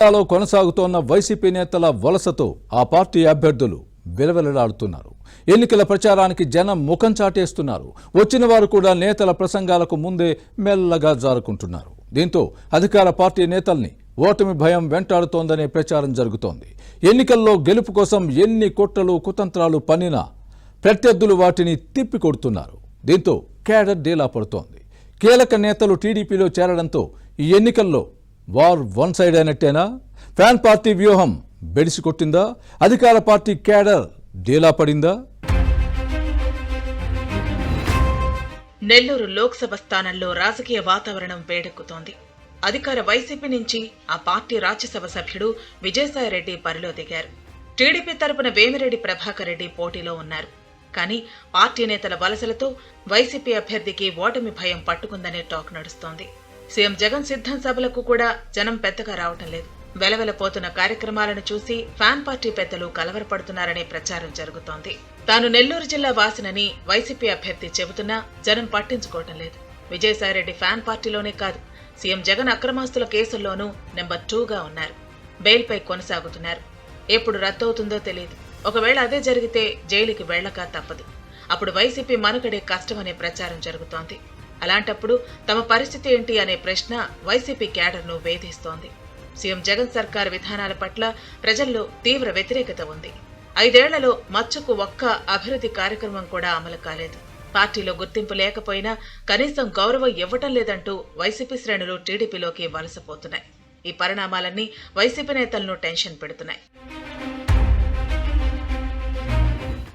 జిల్లాలో కొనసాగుతోన్న వైసీపీ నేతల వలసతో ఆ పార్టీ అభ్యర్థులు విలవిలలాడుతున్నారు. ఎన్నికల ప్రచారానికి జనం ముఖం చాటేస్తున్నారు. వచ్చిన వారు కూడా నేతల ప్రసంగాలకు ముందే మెల్లగా జారుకుంటున్నారు. దీంతో అధికార పార్టీ నేతల్ని ఓటమి భయం వెంటాడుతోందనే ప్రచారం జరుగుతోంది. ఎన్నికల్లో గెలుపు కోసం ఎన్ని కుట్రలు కుతంత్రాలు పన్నినా ప్రత్యర్థులు వాటిని తిప్పికొడుతున్నారు. దీంతో కేడర్ డీలా పడుతోంది. కీలక నేతలు టీడీపీలో చేరడంతో ఈ ఎన్నికల్లో వార్ వన్ సైడ్ అయినట్టేనా? ఫ్యాన్ పార్టీ వ్యూహం బెడిసి కొట్టిందా? అధికార పార్టీ కేడర్ డీలా పడిందా? నెల్లూరు లోక్సభ స్థానంలో రాజకీయ వాతావరణం వేడెక్కుతోంది. అధికార వైసీపీ నుంచి ఆ పార్టీ రాజ్యసభ సభ్యుడు విజయసాయిరెడ్డి బరిలో దిగారు. టీడీపీ తరపున వేమిరెడ్డి ప్రభాకర్ రెడ్డి పోటీలో ఉన్నారు. కానీ పార్టీ నేతల వలసలతో వైసీపీ అభ్యర్థికి ఓటమి భయం పట్టుకుందనే టాక్ నడుస్తోంది. సీఎం జగన్ సిద్ధం సభలకు కూడా జనం పెద్దగా రావటం లేదు. వెలవెలపోతున్న కార్యక్రమాలను చూసి ఫ్యాన్ పార్టీ పెద్దలు కలవరపడుతున్నారనే ప్రచారం జరుగుతోంది. తాను నెల్లూరు జిల్లా వాసినని వైసీపీ అభ్యర్థి చెబుతున్నా జనం పట్టించుకోవటం లేదు. విజయసాయిరెడ్డి ఫ్యాన్ పార్టీలోనే కాదు, సీఎం జగన్ అక్రమాస్తుల కేసుల్లోనూ నెంబర్ 2గా ఉన్నారు. బెయిల్పై కొనసాగుతున్నారు. ఎప్పుడు రద్దవుతుందో తెలియదు. ఒకవేళ అదే జరిగితే జైలుకి వెళ్లక తప్పదు. అప్పుడు వైసీపీ మనుగడే కష్టమనే ప్రచారం జరుగుతోంది. అలాంటప్పుడు తమ పరిస్థితి ఏంటి అనే ప్రశ్న వైసీపీ క్యాడర్ను వేధిస్తోంది. సీఎం జగన్ సర్కార్ విధానాల పట్ల ప్రజల్లో తీవ్ర వ్యతిరేకత ఉంది. 5 ఏళ్లలో మచ్చుకు ఒక్క అభివృద్ధి కార్యక్రమం కూడా అమలు కాలేదు. పార్టీలో గుర్తింపు లేకపోయినా కనీసం గౌరవం ఇవ్వటం లేదంటూ వైసీపీ శ్రేణులు టీడీపీలోకి వలసపోతున్నాయి. ఈ పరిణామాలన్నీ వైసీపీ నేతలను టెన్షన్ పెడుతున్నాయి.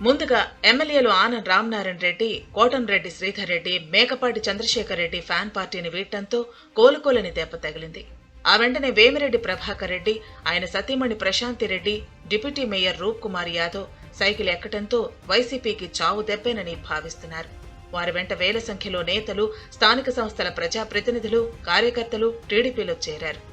ముందుగా ఎమ్మెల్యేలు ఆనం రామనారాయణ రెడ్డి, కోటంరెడ్డి శ్రీధర్ రెడ్డి, మేకపాటి చంద్రశేఖర్ రెడ్డి ఫ్యాన్ పార్టీని వీడటంతో కోలుకోలేని దెబ్బ తగిలింది. ఆ వెంటనే వేమిరెడ్డి ప్రభాకర్ రెడ్డి, ఆయన సతీమణి ప్రశాంతి రెడ్డి, డిప్యూటీ మేయర్ రూప్ కుమార్ యాదవ్ సైకిల్ ఎక్కడంతో వైసీపీకి చావు దెబ్బేనని భావిస్తున్నారు. వారి వెంట వేల సంఖ్యలో నేతలు, స్థానిక సంస్థల ప్రజాప్రతినిధులు, కార్యకర్తలు టీడీపీలో చేరారు.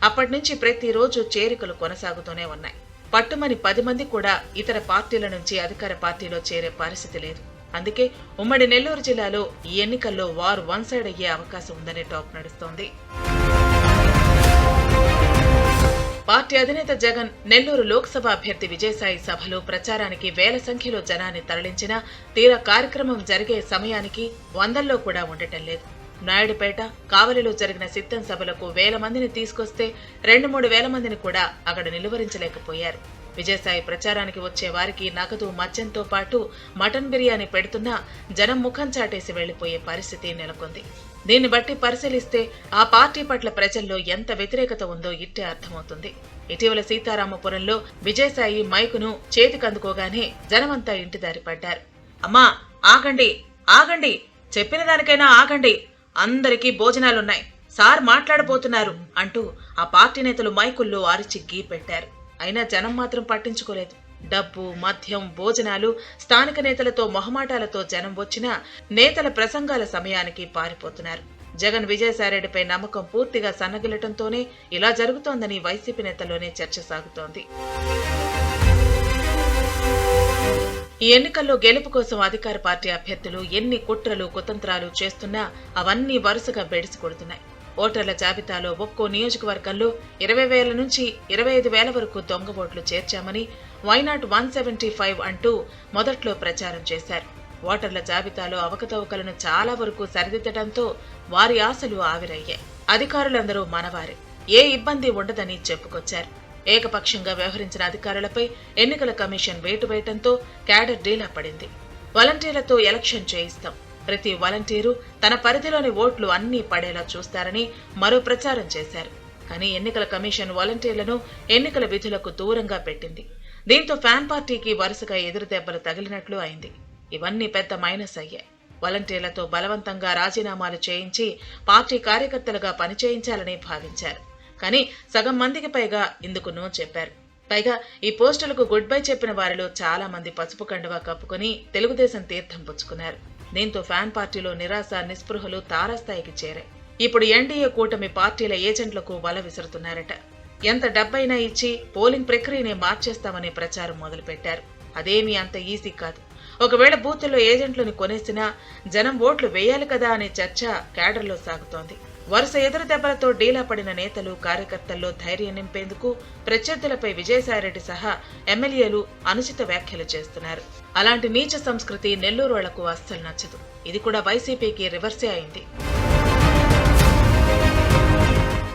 అప్పటి నుంచి ప్రతిరోజు చేరికలు కొనసాగుతూనే ఉన్నాయి. పట్టుమని 10 మంది కూడా ఇతర పార్టీల నుంచి అధికార పార్టీలో చేరే పరిస్థితి లేదు. అందుకే ఉమ్మడి నెల్లూరు జిల్లాలో ఈ ఎన్నికల్లో వార్ వన్ సైడ్ అయ్యే అవకాశం ఉందనే టాక్ నడుస్తోంది. పార్టీ అధినేత జగన్ నెల్లూరు లోక్సభ అభ్యర్థి విజయసాయి సభలో ప్రచారానికి వేల సంఖ్యలో జనాన్ని తరలించినా తీరా కార్యక్రమం జరిగే సమయానికి 100ల్లో కూడా ఉండటం లేదు. నాయుడుపేట, కావలిలో జరిగిన సిద్ధం సభలకు వేల మందిని తీసుకొస్తే 2-3 వేల మందిని కూడా అక్కడ నిలువరించలేకపోయారు. విజయసాయి ప్రచారానికి వచ్చే వారికి నగదు, మద్యంతో పాటు మటన్ బిర్యానీ పెడుతున్నా జనం ముఖం చాటేసి వెళ్లిపోయే పరిస్థితి నెలకొంది. దీన్ని బట్టి పరిశీలిస్తే ఆ పార్టీ పట్ల ప్రజల్లో ఎంత వ్యతిరేకత ఉందో ఇట్టే అర్థమవుతుంది. ఇటీవల సీతారామపురంలో విజయసాయి మైకును చేతికందుకోగానే జనమంతా ఇంటిదారి పడ్డారు. అమ్మా ఆగండి, ఆగండి, చెప్పిన దానికైనా ఆగండి, అందరికీ భోజనాలున్నాయి, సార్ మాట్లాడబోతున్నారు అంటూ ఆ పార్టీ నేతలు మైకుల్లో అరిచి గీ పెట్టారు. అయినా జనం మాత్రం పట్టించుకోలేదు. డబ్బు, మద్యం, భోజనాలు, స్థానిక నేతలతో మొహమాటాలతో జనం వచ్చినా నేతల ప్రసంగాల సమయానికి పారిపోతున్నారు. జగన్ విజయసాయిరెడ్డిపై నమ్మకం పూర్తిగా సన్నగిల్లటంతోనే ఇలా జరుగుతోందని వైసీపీ నేతల్లోనే చర్చ సాగుతోంది. ఈ ఎన్నికల్లో గెలుపు కోసం అధికార పార్టీ అభ్యర్థులు ఎన్ని కుట్రలు కుతంత్రాలు చేస్తున్నా అవన్నీ వరుసగా బెడిసి కొడుతున్నాయి. ఓటర్ల జాబితాలో ఒక్కో నియోజకవర్గంలో 20,000 నుంచి 25,000 వరకు దొంగ ఓట్లు చేర్చామని వైనాట్ 175 అంటూ మొదట్లో ప్రచారం చేశారు. ఓటర్ల జాబితాలో అవకతవకలను చాలా వరకు సరిదిద్దడంతో వారి ఆశలు ఆవిరయ్యాయి. అధికారులందరూ మనవారే, ఏ ఇబ్బంది ఉండదని చెప్పుకొచ్చారు. ఏకపక్షంగా వ్యవహరించిన అధికారులపై ఎన్నికల కమిషన్ వేటు వేయటంతో క్యాడర్ డీలా పడింది. వాలంటీర్లతో ఎలక్షన్ చేయిస్తాం, ప్రతి వాలంటీరు తన పరిధిలోని ఓట్లు అన్నీ పడేలా చూస్తారని మరో ప్రచారం చేశారు. కానీ ఎన్నికల కమిషన్ వాలంటీర్లను ఎన్నికల విధులకు దూరంగా పెట్టింది. దీంతో ఫ్యాన్ పార్టీకి వరుసగా ఎదురు దెబ్బలు తగిలినట్లు అయింది. ఇవన్నీ పెద్ద మైనస్ అయ్యాయి. వాలంటీర్లతో బలవంతంగా రాజీనామాలు చేయించి పార్టీ కార్యకర్తలుగా పనిచేయించాలని భావించారు. కానీ సగం మందికి పైగా ఇందుకు నో చెప్పారు. పైగా ఈ పోస్టులకు గుడ్ బై చెప్పిన వారిలో చాలా మంది పసుపు కండువా కప్పుకుని తెలుగుదేశం తీర్థం పుచ్చుకున్నారు. దీంతో ఫ్యాన్ పార్టీలో నిరాశ, నిస్పృహలు తారాస్థాయికి చేరాయి. ఇప్పుడు ఎన్డీఏ కూటమి పార్టీల ఏజెంట్లకు వల విసురుతున్నారట. ఎంత డబ్బైనా ఇచ్చి పోలింగ్ ప్రక్రియనే మార్చేస్తామనే ప్రచారం మొదలుపెట్టారు. అదేమీ అంత ఈజీ కాదు. ఒకవేళ బూతుల్లో ఏజెంట్లను కొనేసినా జనం ఓట్లు వేయాలి కదా అనే చర్చ క్యాడర్లో సాగుతోంది. వరుస ఎదురు దెబ్బలతో డీలా పడిన నేతలు కార్యకర్తల్లో ధైర్యం నింపేందుకు ప్రత్యర్థులపై విజయసాయిరెడ్డి సహా ఎమ్మెల్యేలు అనుచిత వ్యాఖ్యలు చేస్తున్నారు. అలాంటి నీచ సంస్కృతి నెల్లూరు వాళ్లకు అస్సలు నచ్చదు. ఇది కూడా వైసీపీకి రివర్సే అయింది.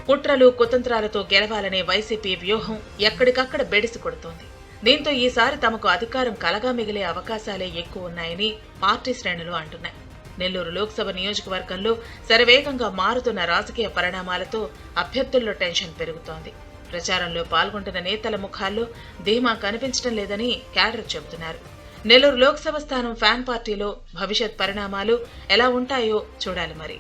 కుట్రలు కుతంత్రాలతో గెలవాలనే వైసీపీ వ్యూహం ఎక్కడికక్కడ బెడిసి కొడుతోంది. దీంతో ఈసారి తమకు అధికారం కలగా మిగిలే అవకాశాలే ఎక్కువ ఉన్నాయని పార్టీ శ్రేణులు అంటున్నాయి. నెల్లూరు లోక్సభ నియోజకవర్గంలో శరవేగంగా మారుతున్న రాజకీయ పరిణామాలతో అభ్యర్థుల్లో టెన్షన్ పెరుగుతోంది. ప్రచారంలో పాల్గొంటున్న నేతల ముఖాల్లో ధీమా కనిపించడం లేదని క్యాడర్ చెబుతున్నారు. నెల్లూరు లోక్సభ స్థానం ఫ్యాన్ పార్టీలో భవిష్యత్ పరిణామాలు ఎలా ఉంటాయో చూడాలి మరి.